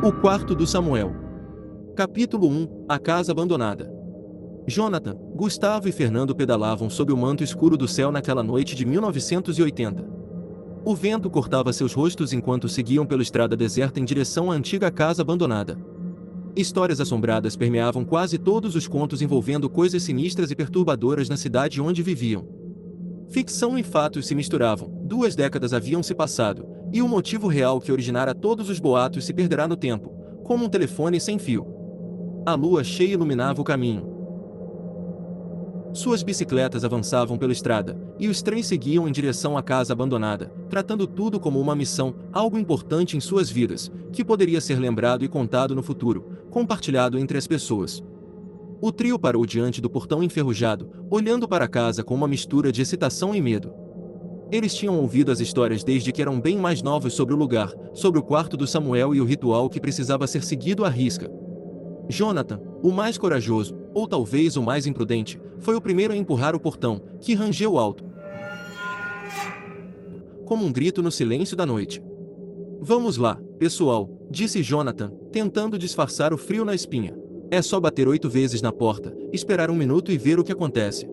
O quarto do Samuel. Capítulo 1. A casa abandonada. Jonathan, Gustavo e Fernando pedalavam sob o manto escuro do céu naquela noite de 1980. O vento cortava seus rostos enquanto seguiam pela estrada deserta em direção à antiga casa abandonada. Histórias assombradas permeavam quase todos os contos envolvendo coisas sinistras e perturbadoras na cidade onde viviam. Ficção e fatos se misturavam, 2 décadas haviam se passado, e o motivo real que originara todos os boatos se perderá no tempo, como um telefone sem fio. A lua cheia iluminava o caminho. Suas bicicletas avançavam pela estrada, e os 3 seguiam em direção à casa abandonada, tratando tudo como uma missão, algo importante em suas vidas, que poderia ser lembrado e contado no futuro, compartilhado entre as pessoas. O trio parou diante do portão enferrujado, olhando para a casa com uma mistura de excitação e medo. Eles tinham ouvido as histórias desde que eram bem mais novos sobre o lugar, sobre o quarto do Samuel e o ritual que precisava ser seguido à risca. Jonathan, o mais corajoso, ou talvez o mais imprudente, foi o primeiro a empurrar o portão, que rangeu alto, como um grito no silêncio da noite. "Vamos lá, pessoal", disse Jonathan, tentando disfarçar o frio na espinha. "É só bater 8 vezes na porta, esperar 1 minuto e ver o que acontece.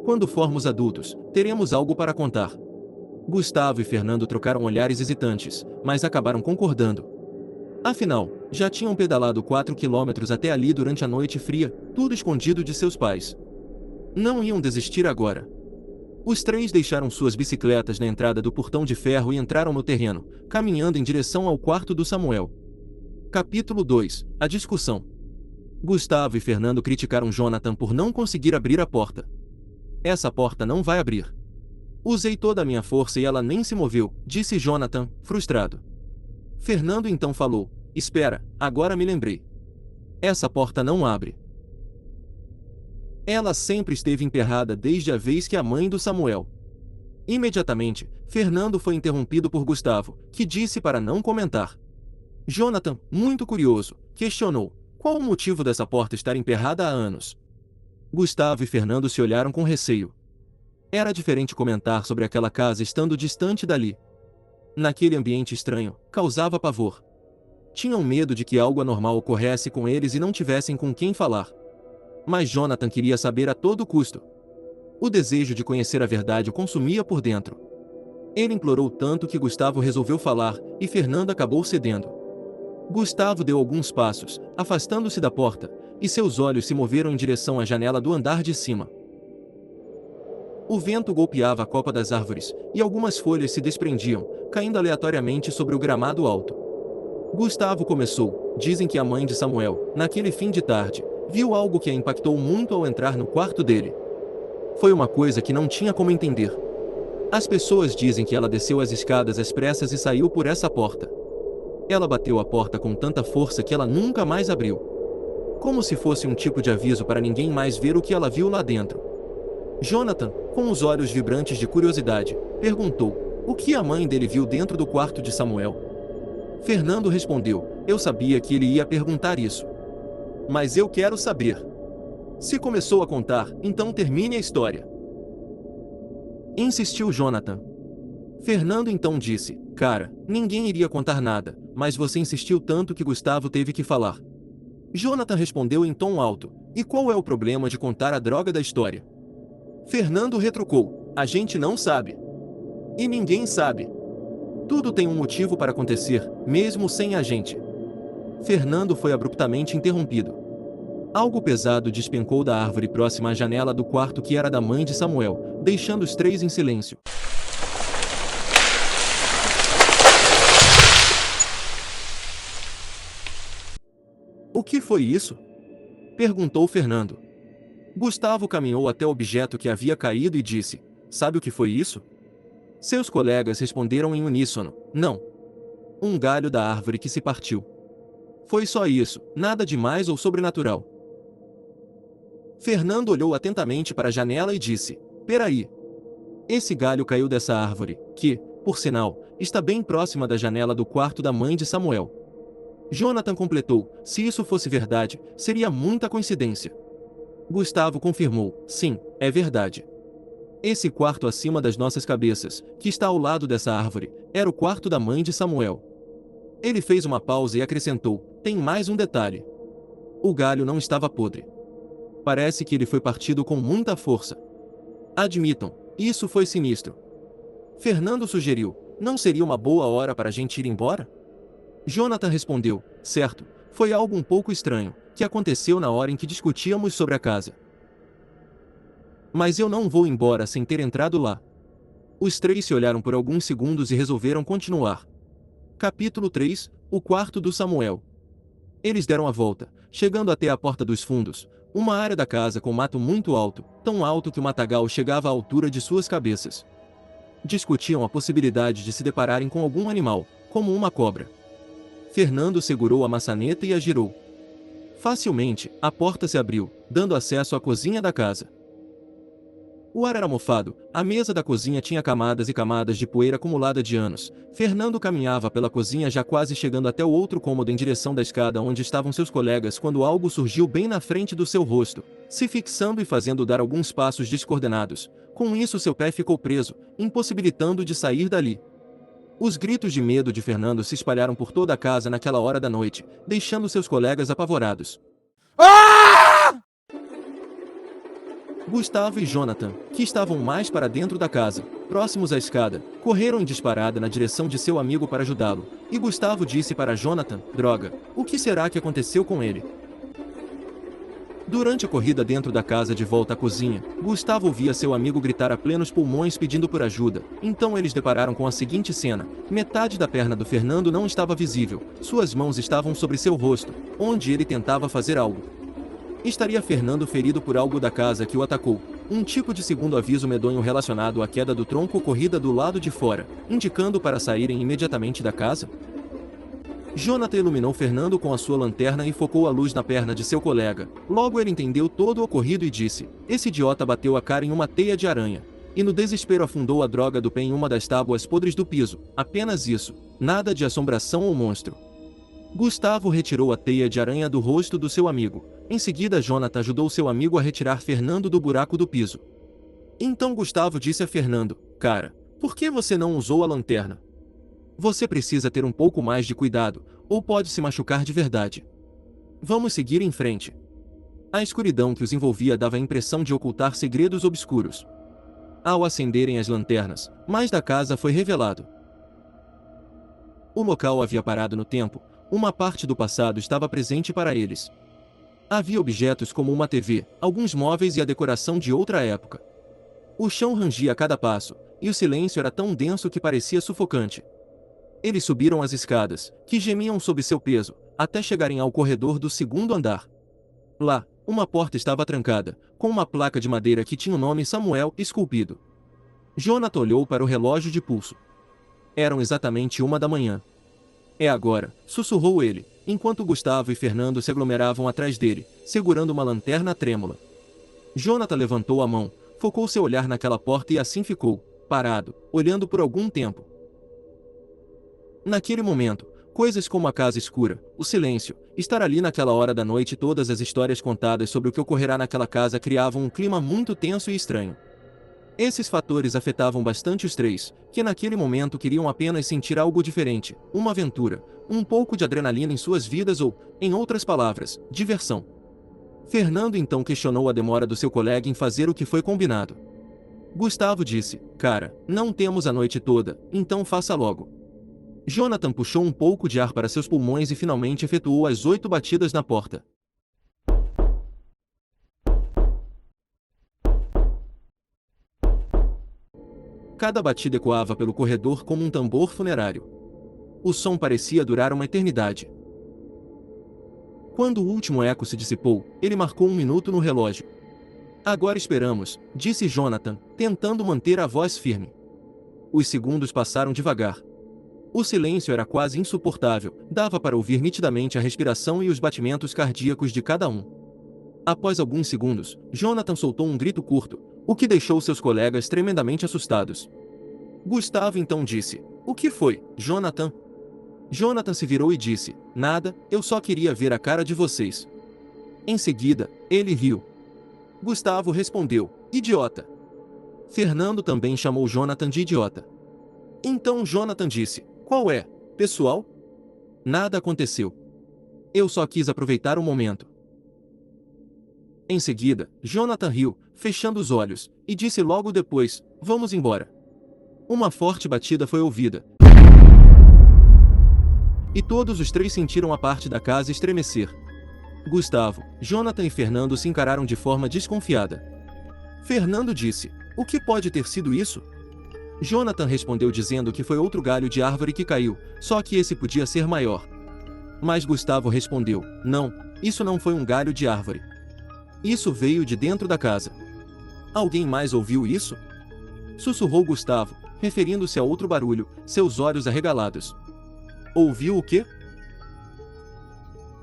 Quando formos adultos, teremos algo para contar." Gustavo e Fernando trocaram olhares hesitantes, mas acabaram concordando. Afinal, já tinham pedalado 4 quilômetros até ali durante a noite fria, tudo escondido de seus pais. Não iam desistir agora. Os 3 deixaram suas bicicletas na entrada do portão de ferro e entraram no terreno, caminhando em direção ao quarto do Samuel. Capítulo 2. A discussão. Gustavo e Fernando criticaram Jonathan por não conseguir abrir a porta. "Essa porta não vai abrir. Usei toda a minha força e ela nem se moveu", disse Jonathan, frustrado. Fernando então falou: "Espera, agora me lembrei. Essa porta não abre. Ela sempre esteve emperrada desde a vez que a mãe do Samuel." Imediatamente, Fernando foi interrompido por Gustavo, que disse para não comentar. Jonathan, muito curioso, questionou: "Qual o motivo dessa porta estar emperrada há anos?" Gustavo e Fernando se olharam com receio. Era diferente comentar sobre aquela casa estando distante dali. Naquele ambiente estranho, causava pavor. Tinham medo de que algo anormal ocorresse com eles e não tivessem com quem falar. Mas Jonathan queria saber a todo custo. O desejo de conhecer a verdade o consumia por dentro. Ele implorou tanto que Gustavo resolveu falar, e Fernando acabou cedendo. Gustavo deu alguns passos, afastando-se da porta, e seus olhos se moveram em direção à janela do andar de cima. O vento golpeava a copa das árvores, e algumas folhas se desprendiam, caindo aleatoriamente sobre o gramado alto. Gustavo começou: "Dizem que a mãe de Samuel, naquele fim de tarde, viu algo que a impactou muito ao entrar no quarto dele. Foi uma coisa que não tinha como entender. As pessoas dizem que ela desceu as escadas às pressas e saiu por essa porta. Ela bateu a porta com tanta força que ela nunca mais abriu. Como se fosse um tipo de aviso para ninguém mais ver o que ela viu lá dentro." Jonathan, com os olhos vibrantes de curiosidade, perguntou: "O que a mãe dele viu dentro do quarto de Samuel?" Fernando respondeu: "Eu sabia que ele ia perguntar isso. Mas eu quero saber. Se começou a contar, então termine a história." Insistiu Jonathan. Fernando então disse: "Cara, ninguém iria contar nada, mas você insistiu tanto que Gustavo teve que falar." Jonathan respondeu em tom alto: "E qual é o problema de contar a droga da história?" Fernando retrucou: "A gente não sabe. E ninguém sabe. Tudo tem um motivo para acontecer, mesmo sem a gente." Fernando foi abruptamente interrompido. Algo pesado despencou da árvore próxima à janela do quarto que era da mãe de Samuel, deixando os 3 em silêncio. "O que foi isso?" perguntou Fernando. Gustavo caminhou até o objeto que havia caído e disse: "Sabe o que foi isso?" Seus colegas responderam em uníssono: "Não." "Um galho da árvore que se partiu." "Foi só isso, nada demais ou sobrenatural." Fernando olhou atentamente para a janela e disse: "Peraí. Esse galho caiu dessa árvore, que, por sinal, está bem próxima da janela do quarto da mãe de Samuel." Jonathan completou: "Se isso fosse verdade, seria muita coincidência." Gustavo confirmou: "Sim, é verdade. Esse quarto acima das nossas cabeças, que está ao lado dessa árvore, era o quarto da mãe de Samuel." Ele fez uma pausa e acrescentou: tem mais um detalhe. O galho não estava podre. Parece que ele foi partido com muita força. Admitam, isso foi sinistro. Fernando sugeriu: não seria uma boa hora para a gente ir embora? Jonathan respondeu: certo, foi algo um pouco estranho, que aconteceu na hora em que discutíamos sobre a casa. Mas eu não vou embora sem ter entrado lá. Os três se olharam por alguns segundos e resolveram continuar. Capítulo 3 O quarto do Samuel. Eles deram a volta, chegando até a porta dos fundos, uma área da casa com mato muito alto, tão alto que o matagal chegava à altura de suas cabeças. Discutiam a possibilidade de se depararem com algum animal, como uma cobra. Fernando segurou a maçaneta e a girou. Facilmente, a porta se abriu, dando acesso à cozinha da casa. O ar era mofado, a mesa da cozinha tinha camadas e camadas de poeira acumulada de anos. Fernando caminhava pela cozinha já quase chegando até o outro cômodo em direção da escada onde estavam seus colegas quando algo surgiu bem na frente do seu rosto, se fixando e fazendo dar alguns passos descoordenados. Com isso seu pé ficou preso, impossibilitando de sair dali. Os gritos de medo de Fernando se espalharam por toda a casa naquela hora da noite, deixando seus colegas apavorados. Gustavo e Jonathan, que estavam mais para dentro da casa, próximos à escada, correram em disparada na direção de seu amigo para ajudá-lo, e Gustavo disse para Jonathan: droga, o que será que aconteceu com ele? Durante a corrida dentro da casa de volta à cozinha, Gustavo ouvia seu amigo gritar a plenos pulmões pedindo por ajuda. Então eles depararam com a seguinte cena: metade da perna do Fernando não estava visível, suas mãos estavam sobre seu rosto, onde ele tentava fazer algo. Estaria Fernando ferido por algo da casa que o atacou? Um tipo de segundo aviso medonho relacionado à queda do tronco ocorrida do lado de fora, indicando para saírem imediatamente da casa? Jonathan iluminou Fernando com a sua lanterna e focou a luz na perna de seu colega. Logo ele entendeu todo o ocorrido e disse: esse idiota bateu a cara em uma teia de aranha. E no desespero afundou a droga do pé em uma das tábuas podres do piso. Apenas isso. Nada de assombração ou monstro. Gustavo retirou a teia de aranha do rosto do seu amigo. Em seguida Jonathan ajudou seu amigo a retirar Fernando do buraco do piso. Então Gustavo disse a Fernando: cara, por que você não usou a lanterna? Você precisa ter um pouco mais de cuidado, ou pode se machucar de verdade. Vamos seguir em frente. A escuridão que os envolvia dava a impressão de ocultar segredos obscuros. Ao acenderem as lanternas, mais da casa foi revelado. O local havia parado no tempo, uma parte do passado estava presente para eles. Havia objetos como uma TV, alguns móveis e a decoração de outra época. O chão rangia a cada passo, e o silêncio era tão denso que parecia sufocante. Eles subiram as escadas, que gemiam sob seu peso, até chegarem ao corredor do segundo andar. Lá, uma porta estava trancada, com uma placa de madeira que tinha o nome Samuel esculpido. Jonathan olhou para o relógio de pulso. Eram exatamente 1 da manhã. É agora, sussurrou ele, enquanto Gustavo e Fernando se aglomeravam atrás dele, segurando uma lanterna trêmula. Jonathan levantou a mão, focou seu olhar naquela porta e assim ficou, parado, olhando por algum tempo. Naquele momento, coisas como a casa escura, o silêncio, estar ali naquela hora da noite e todas as histórias contadas sobre o que ocorrerá naquela casa criavam um clima muito tenso e estranho. Esses fatores afetavam bastante os três, que naquele momento queriam apenas sentir algo diferente, uma aventura, um pouco de adrenalina em suas vidas ou, em outras palavras, diversão. Fernando então questionou a demora do seu colega em fazer o que foi combinado. Gustavo disse: cara, não temos a noite toda, então faça logo. Jonathan puxou um pouco de ar para seus pulmões e finalmente efetuou as 8 batidas na porta. Cada batida ecoava pelo corredor como um tambor funerário. O som parecia durar uma eternidade. Quando o último eco se dissipou, ele marcou 1 minuto no relógio. Agora esperamos, disse Jonathan, tentando manter a voz firme. Os segundos passaram devagar. O silêncio era quase insuportável, dava para ouvir nitidamente a respiração e os batimentos cardíacos de cada um. Após alguns segundos, Jonathan soltou um grito curto, o que deixou seus colegas tremendamente assustados. Gustavo então disse: o que foi, Jonathan? Jonathan se virou e disse: nada, eu só queria ver a cara de vocês. Em seguida, ele riu. Gustavo respondeu: idiota. Fernando também chamou Jonathan de idiota. Então Jonathan disse: qual é, pessoal? Nada aconteceu. Eu só quis aproveitar o momento. Em seguida, Jonathan riu, fechando os olhos, e disse logo depois: vamos embora. Uma forte batida foi ouvida, e todos os três sentiram a parte da casa estremecer. Gustavo, Jonathan e Fernando se encararam de forma desconfiada. Fernando disse: o que pode ter sido isso? Jonathan respondeu dizendo que foi outro galho de árvore que caiu, só que esse podia ser maior. Mas Gustavo respondeu: não, isso não foi um galho de árvore. Isso veio de dentro da casa. Alguém mais ouviu isso? Sussurrou Gustavo, referindo-se a outro barulho, seus olhos arregalados. Ouviu o quê?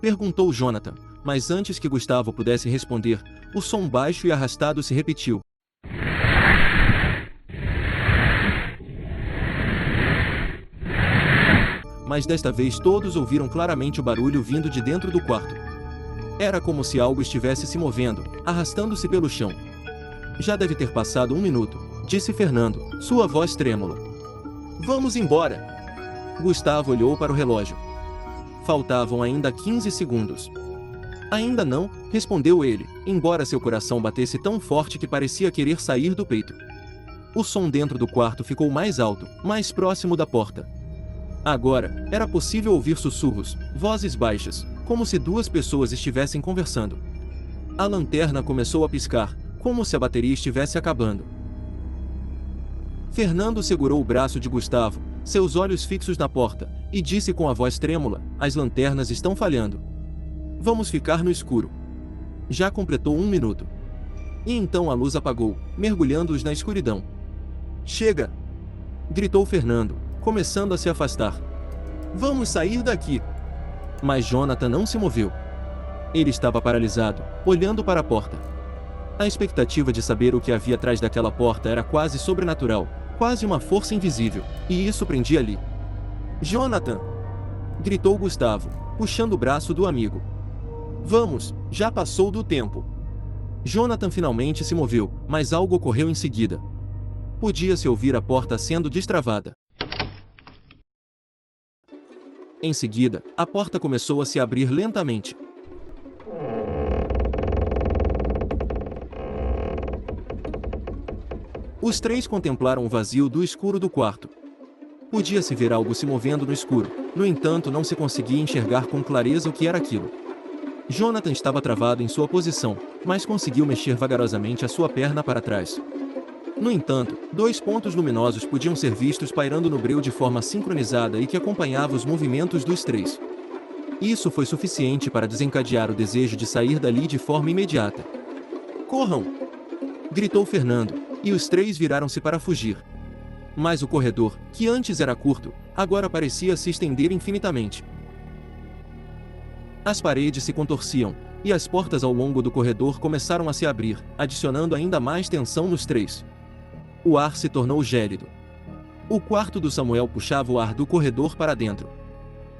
Perguntou Jonathan, mas antes que Gustavo pudesse responder, o som baixo e arrastado se repetiu. Mas desta vez todos ouviram claramente o barulho vindo de dentro do quarto. Era como se algo estivesse se movendo, arrastando-se pelo chão. Já deve ter passado 1 minuto, disse Fernando, sua voz trêmula. Vamos embora! Gustavo olhou para o relógio. Faltavam ainda 15 segundos. Ainda não, respondeu ele, embora seu coração batesse tão forte que parecia querer sair do peito. O som dentro do quarto ficou mais alto, mais próximo da porta. Agora, era possível ouvir sussurros, vozes baixas, como se duas pessoas estivessem conversando. A lanterna começou a piscar, como se a bateria estivesse acabando. Fernando segurou o braço de Gustavo, seus olhos fixos na porta, e disse com a voz trêmula: as lanternas estão falhando. Vamos ficar no escuro. Já completou 1 minuto. E então a luz apagou, mergulhando-os na escuridão. Chega! Gritou Fernando, começando a se afastar. Vamos sair daqui! Mas Jonathan não se moveu. Ele estava paralisado, olhando para a porta. A expectativa de saber o que havia atrás daquela porta era quase sobrenatural, quase uma força invisível, e isso prendia ali. Jonathan! Gritou Gustavo, puxando o braço do amigo. Vamos, já passou do tempo. Jonathan finalmente se moveu, mas algo ocorreu em seguida. Podia-se ouvir a porta sendo destravada. Em seguida, a porta começou a se abrir lentamente. Os três contemplaram o vazio do escuro do quarto. Podia-se ver algo se movendo no escuro, no entanto não se conseguia enxergar com clareza o que era aquilo. Jonathan estava travado em sua posição, mas conseguiu mexer vagarosamente a sua perna para trás. No entanto, 2 pontos luminosos podiam ser vistos pairando no breu de forma sincronizada e que acompanhava os movimentos dos três. Isso foi suficiente para desencadear o desejo de sair dali de forma imediata. Corram! Gritou Fernando, e os três viraram-se para fugir. Mas o corredor, que antes era curto, agora parecia se estender infinitamente. As paredes se contorciam, e as portas ao longo do corredor começaram a se abrir, adicionando ainda mais tensão nos três. O ar se tornou gélido. O quarto do Samuel puxava o ar do corredor para dentro.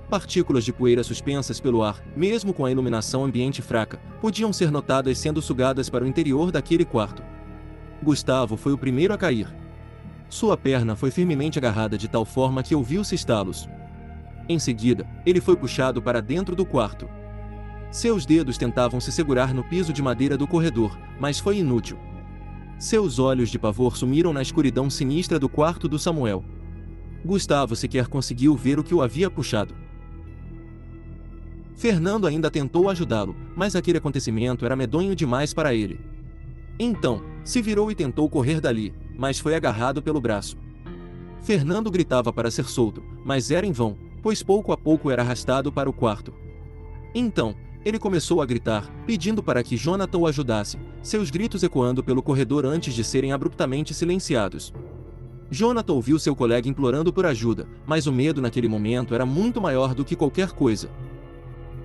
Partículas de poeira suspensas pelo ar, mesmo com a iluminação ambiente fraca, podiam ser notadas sendo sugadas para o interior daquele quarto. Gustavo foi o primeiro a cair. Sua perna foi firmemente agarrada de tal forma que ouviu-se estalos. Em seguida, ele foi puxado para dentro do quarto. Seus dedos tentavam se segurar no piso de madeira do corredor, mas foi inútil. Seus olhos de pavor sumiram na escuridão sinistra do quarto do Samuel. Gustavo sequer conseguiu ver o que o havia puxado. Fernando ainda tentou ajudá-lo, mas aquele acontecimento era medonho demais para ele. Então, se virou e tentou correr dali, mas foi agarrado pelo braço. Fernando gritava para ser solto, mas era em vão, pois pouco a pouco era arrastado para o quarto. Então, ele começou a gritar, pedindo para que Jonathan o ajudasse, seus gritos ecoando pelo corredor antes de serem abruptamente silenciados. Jonathan ouviu seu colega implorando por ajuda, mas o medo naquele momento era muito maior do que qualquer coisa.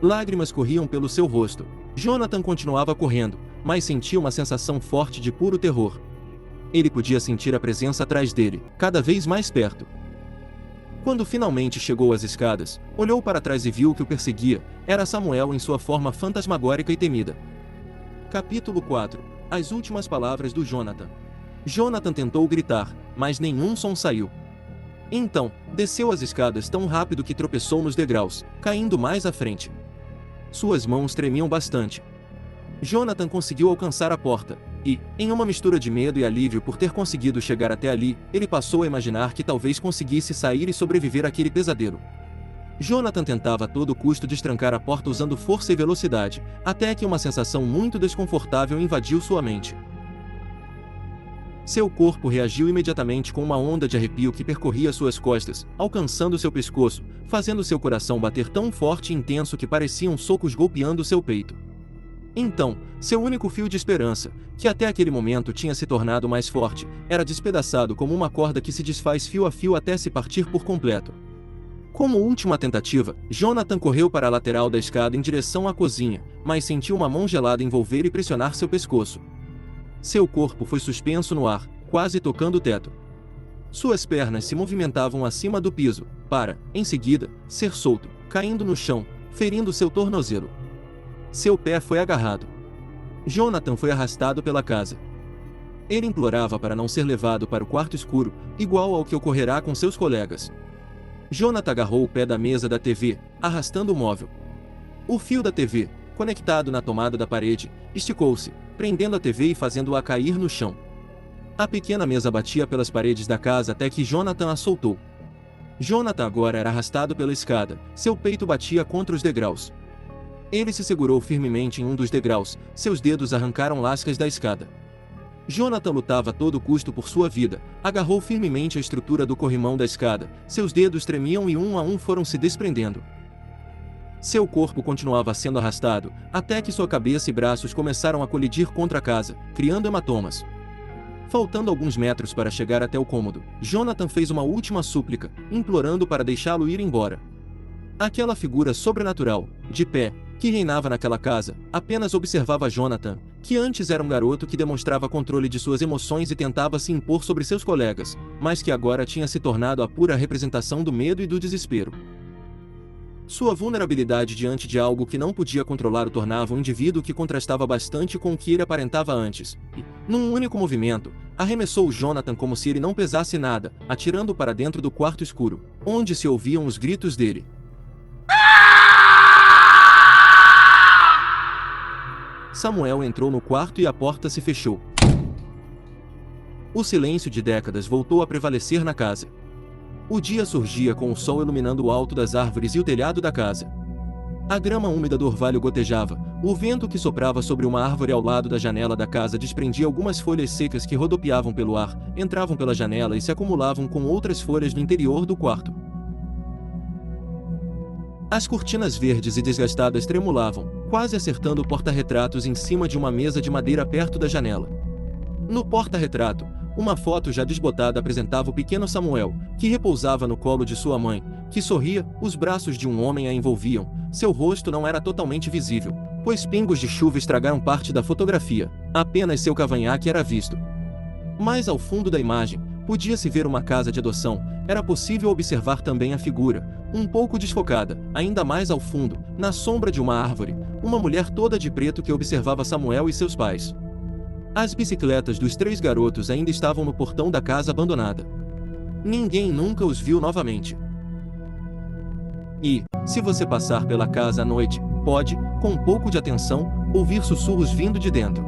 Lágrimas corriam pelo seu rosto. Jonathan continuava correndo, mas sentia uma sensação forte de puro terror. Ele podia sentir a presença atrás dele, cada vez mais perto. Quando finalmente chegou às escadas, olhou para trás e viu que o perseguia, era Samuel em sua forma fantasmagórica e temida. Capítulo 4. As últimas palavras do Jonathan. Jonathan tentou gritar, mas nenhum som saiu. Então, Desceu as escadas tão rápido que tropeçou nos degraus, caindo mais à frente. Suas mãos tremiam bastante. Jonathan conseguiu alcançar a porta, e, em uma mistura de medo e alívio por ter conseguido chegar até ali, ele passou a imaginar que talvez conseguisse sair e sobreviver àquele pesadelo. Jonathan tentava a todo custo destrancar a porta usando força e velocidade, até que uma sensação muito desconfortável invadiu sua mente. Seu corpo reagiu imediatamente com uma onda de arrepio que percorria suas costas, alcançando seu pescoço, fazendo seu coração bater tão forte e intenso que pareciam socos golpeando seu peito. Então, seu único fio de esperança, que até aquele momento tinha se tornado mais forte, era despedaçado como uma corda que se desfaz fio a fio até se partir por completo. Como última tentativa, Jonathan correu para a lateral da escada em direção à cozinha, mas sentiu uma mão gelada envolver e pressionar seu pescoço. Seu corpo foi suspenso no ar, quase tocando o teto. Suas pernas se movimentavam acima do piso, para, em seguida, ser solto, caindo no chão, ferindo seu tornozelo. Seu pé foi agarrado. Jonathan foi arrastado pela casa. Ele implorava para não ser levado para o quarto escuro, igual ao que ocorrerá com seus colegas. Jonathan agarrou o pé da mesa da TV, arrastando o móvel. O fio da TV, conectado na tomada da parede, esticou-se, prendendo a TV e fazendo-a cair no chão. A pequena mesa batia pelas paredes da casa até que Jonathan a soltou. Jonathan agora era arrastado pela escada, seu peito batia contra os degraus. Ele se segurou firmemente em um dos degraus, seus dedos arrancaram lascas da escada. Jonathan lutava a todo custo por sua vida, agarrou firmemente a estrutura do corrimão da escada, seus dedos tremiam e um a um foram se desprendendo. Seu corpo continuava sendo arrastado, até que sua cabeça e braços começaram a colidir contra a casa, criando hematomas. Faltando alguns metros para chegar até o cômodo, Jonathan fez uma última súplica, implorando para deixá-lo ir embora. Aquela figura sobrenatural, de pé, que reinava naquela casa, apenas observava Jonathan, que antes era um garoto que demonstrava controle de suas emoções e tentava se impor sobre seus colegas, mas que agora tinha se tornado a pura representação do medo e do desespero. Sua vulnerabilidade diante de algo que não podia controlar o tornava um indivíduo que contrastava bastante com o que ele aparentava antes, e, num único movimento, arremessou Jonathan como se ele não pesasse nada, atirando para dentro do quarto escuro, onde se ouviam os gritos dele. Samuel entrou no quarto e a porta se fechou. O silêncio de décadas voltou a prevalecer na casa. O dia surgia com o sol iluminando o alto das árvores e o telhado da casa. A grama úmida do orvalho gotejava, o vento que soprava sobre uma árvore ao lado da janela da casa desprendia algumas folhas secas que rodopiavam pelo ar, entravam pela janela e se acumulavam com outras folhas no interior do quarto. As cortinas verdes e desgastadas tremulavam, quase acertando o porta-retratos em cima de uma mesa de madeira perto da janela. No porta-retrato, uma foto já desbotada apresentava o pequeno Samuel, que repousava no colo de sua mãe, que sorria, os braços de um homem a envolviam, seu rosto não era totalmente visível, pois pingos de chuva estragaram parte da fotografia, apenas seu cavanhaque era visto. Mais ao fundo da imagem, podia-se ver uma casa de adoção, era possível observar também a figura, um pouco desfocada, ainda mais ao fundo, na sombra de uma árvore, uma mulher toda de preto que observava Samuel e seus pais. As bicicletas dos 3 garotos ainda estavam no portão da casa abandonada. Ninguém nunca os viu novamente. E, se você passar pela casa à noite, pode, com um pouco de atenção, ouvir sussurros vindo de dentro.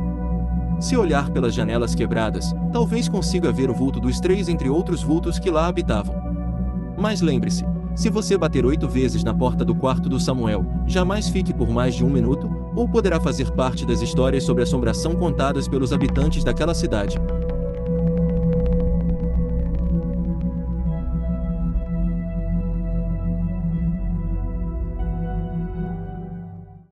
Se olhar pelas janelas quebradas, talvez consiga ver o vulto dos 3 entre outros vultos que lá habitavam. Mas lembre-se, se você bater 8 vezes na porta do quarto do Samuel, jamais fique por mais de 1 minuto, ou poderá fazer parte das histórias sobre assombração contadas pelos habitantes daquela cidade.